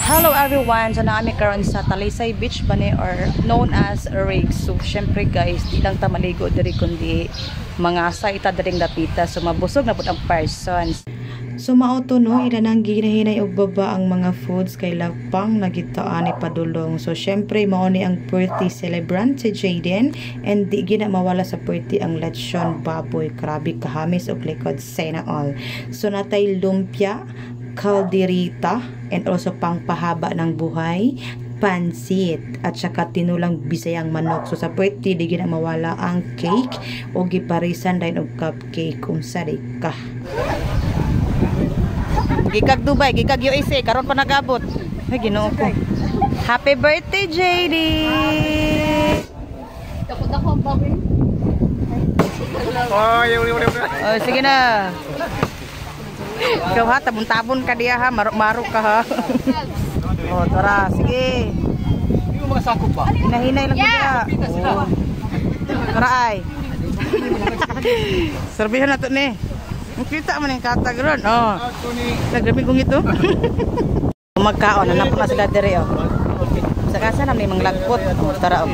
Hello everyone! So naami karon sa Talisay Beach bani or known as Rigs. So syempre guys, di lang ta maligo diri kundi mga sa ita diring dapita. So mabusog na pud ang persons. So mauto no, ila nang ginahinay og baba ang mga foods kay lapang nagitaan ni padulong. So syempre mao ni ang birthday celebrant si Jaden and di gina mawala sa birthday ang lechon baboy. Grabe kahamis og likod sana all. So natay lumpia, kalderita, and also pangpahaba ng buhay, pansit, at saka tinulang bisayang manok. So sa birthday, di gina mawala ang cake o giparisan dahil og cupcake kung sari ka. Gikag Dubai, gikag USA, karon pa nagabot. Ay, ginoo ko. Happy birthday, JD! Takot ako ang baboy. Oh, sige na. Ikaw ha, tabon-tabon ka diya ha, marok-marok ka ha. Oh, tara, sige. Hindi mo makasakop ba? Hinahinay lang ko diya. Oh. Tara ay. Serbihan na to ni. Kita man yung katag ron. Oh. Nagrami kong ito. Magkaon, nanapon na sila diri oh. Sa kasa na may manglagpot. Oh, tara oh.